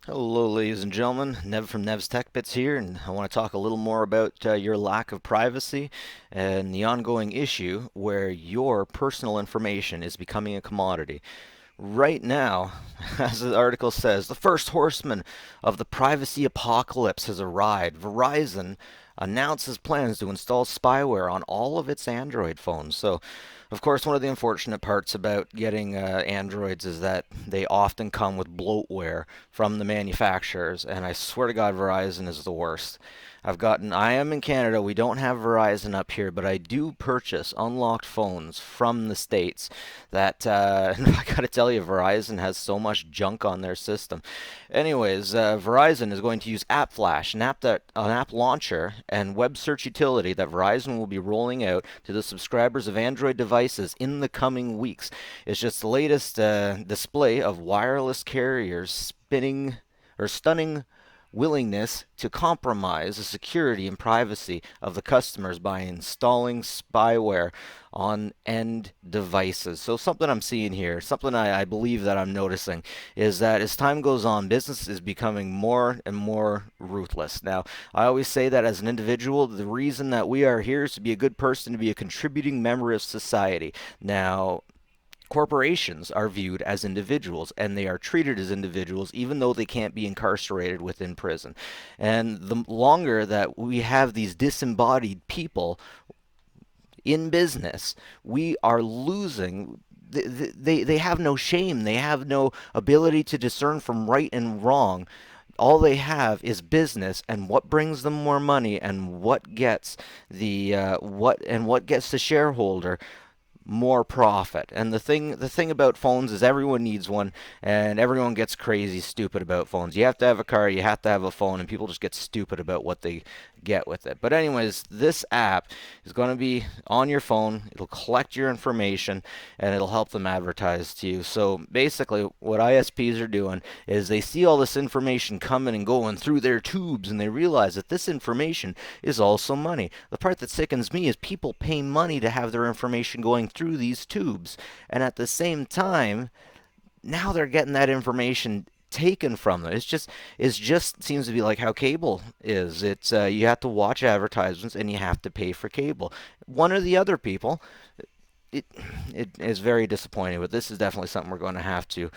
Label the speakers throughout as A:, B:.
A: Hello, ladies and gentlemen. Nev from Nev's Tech Bits here, and I want to talk a little more about your lack of privacy and the ongoing issue where your personal information is becoming a commodity. Right now, as the article says, the first horseman of the privacy apocalypse has arrived. Verizon announces plans to install spyware on all of its Android phones. So, of course, one of the unfortunate parts about getting Androids is that they often come with bloatware from the manufacturers, and I swear to God, Verizon is the worst. I am in Canada, we don't have Verizon up here, but I do purchase unlocked phones from the States that, I gotta tell you, Verizon has so much junk on their system. Anyways, Verizon is going to use AppFlash, an app launcher and web search utility that Verizon will be rolling out to the subscribers of Android devices in the coming weeks. It's just the latest display of wireless carriers spinning or stunning willingness to compromise the security and privacy of the customers by installing spyware on end devices. So something I'm seeing here, something I believe that I'm noticing, is that as time goes on, business is becoming more and more ruthless. Now, I always say that as an individual, the reason that we are here is to be a good person, to be a contributing member of society. Now, corporations are viewed as individuals and they are treated as individuals even though they can't be incarcerated within prison. And the longer that we have these disembodied people in business, we are losing. They have no shame. They have no ability to discern from right and wrong. All they have is business and what brings them more money and what gets the shareholder more profit. And the thing about phones is everyone needs one and everyone gets crazy stupid about phones. You have to have a car, you have to have a phone, and people just get stupid about what they get with it. But anyways, this app is going to be on your phone. It'll collect your information and it'll help them advertise to you. So basically what ISPs are doing is they see all this information coming and going through their tubes and they realize that this information is also money. The part that sickens me is people pay money to have their information going through these tubes. And at the same time, now they're getting that information taken from them. It just seems to be like how cable is. It's you have to watch advertisements and you have to pay for cable. One or the other, people. It it is very disappointing, but this is definitely something we're going to have to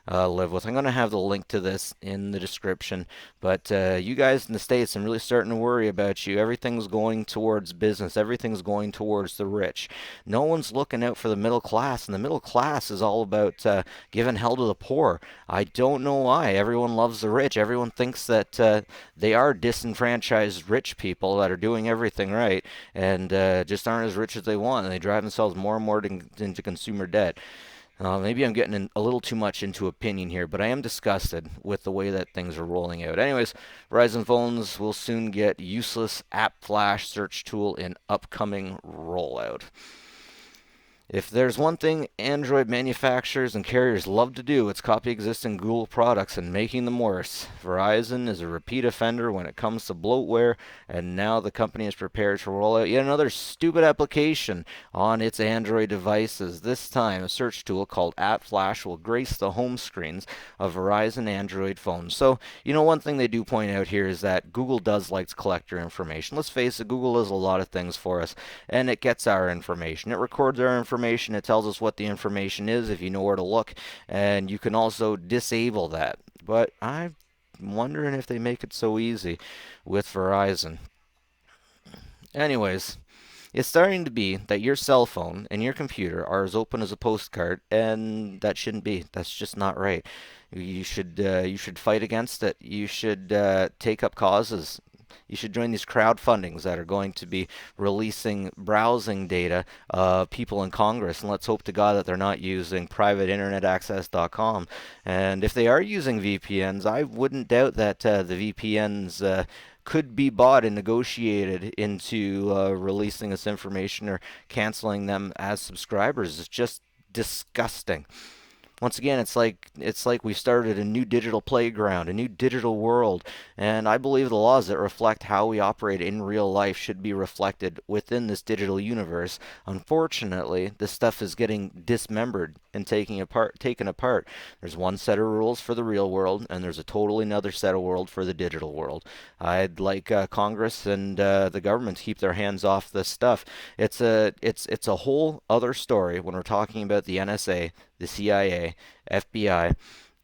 A: live with. I'm going to have the link to this in the description. But you guys in the States, I'm really starting to worry about you. Everything's going towards business, everything's going towards the rich. No one's looking out for the middle class, and the middle class is all about giving hell to the poor. I don't know why. Everyone loves the rich. Everyone thinks that they are disenfranchised rich people that are doing everything right and just aren't as rich as they want, and they drive themselves more and more into consumer debt. Maybe I'm getting a little too much into opinion here, but I am disgusted with the way that things are rolling out. Anyways, Verizon phones will soon get useless app flash search tool in upcoming rollout. If there's one thing Android manufacturers and carriers love to do, it's copy existing Google products and making them worse. Verizon is a repeat offender when it comes to bloatware, and now the company is prepared to roll out yet another stupid application on its Android devices. This time, a search tool called AppFlash will grace the home screens of Verizon Android phones. So, one thing they do point out here is that Google does like to collect your information. Let's face it, Google does a lot of things for us, and it gets our information. It records our information. It tells us what the information is if you know where to look, and you can also disable that. But I'm wondering if they make it so easy with Verizon. Anyways, it's starting to be that your cell phone and your computer are as open as a postcard, and that shouldn't be. That's just not right. You should fight against it. You should take up causes. You should join these crowdfundings that are going to be releasing browsing data of people in Congress. And let's hope to God that they're not using privateinternetaccess.com. And if they are using VPNs, I wouldn't doubt that the VPNs could be bought and negotiated into releasing this information or canceling them as subscribers. It's just disgusting. once again, it's like we've started a new digital playground, a new digital world, and I believe the laws that reflect how we operate in real life should be reflected within this digital universe. Unfortunately, this stuff is getting dismembered and taken apart. There's one set of rules for the real world, and there's a totally another set of world for the digital world. I'd like Congress and the government to keep their hands off this stuff. It's a whole other story when we're talking about the NSA, the CIA, FBI,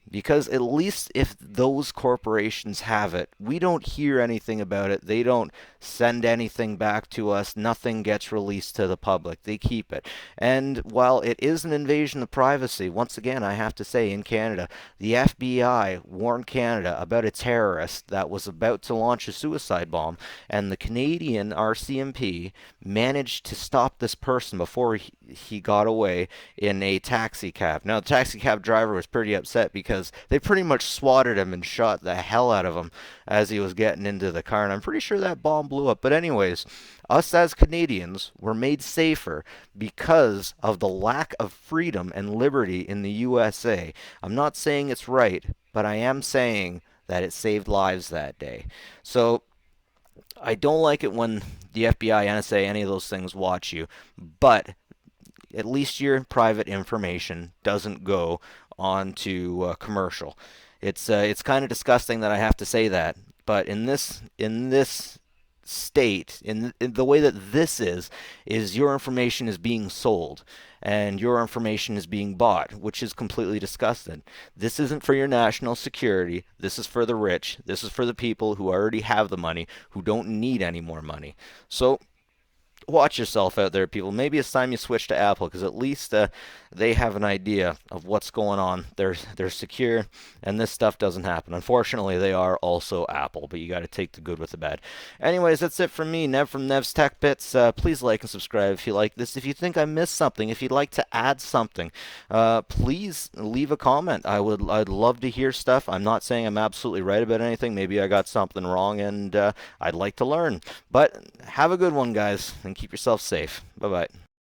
A: because at least if those corporations have it, we don't hear anything about it. They don't send anything back to us. Nothing gets released to the public. They keep it. And while it is an invasion of privacy, once again, I have to say, in Canada, the FBI warned Canada about a terrorist that was about to launch a suicide bomb, and the Canadian RCMP managed to stop this person before he got away in a taxi cab. Now, the taxi cab driver was pretty upset because they pretty much swatted him and shot the hell out of him as he was getting into the car. And I'm pretty sure that bomb blew up. But anyways, us as Canadians were made safer because of the lack of freedom and liberty in the USA. I'm not saying it's right, but I am saying that it saved lives that day. So I don't like it when the FBI, NSA, any of those things watch you, but at least your private information doesn't go onto commercial. It's kind of disgusting that I have to say that, but in this state, in the way that this is your information is being sold and your information is being bought, which is completely disgusting. This isn't for your national security. This is for the rich. This is for the people who already have the money, who don't need any more money. So watch yourself out there, people. Maybe it's time you switch to Apple because at least they have an idea of what's going on. They're secure, and this stuff doesn't happen. Unfortunately, they are also Apple, but you got to take the good with the bad. Anyways, that's it from me, Nev from Nev's Tech Bits. Please like and subscribe if you like this. If you think I missed something, if you'd like to add something, please leave a comment. I'd love to hear stuff. I'm not saying I'm absolutely right about anything. Maybe I got something wrong, and I'd like to learn. But have a good one, guys, and keep yourself safe. Bye bye.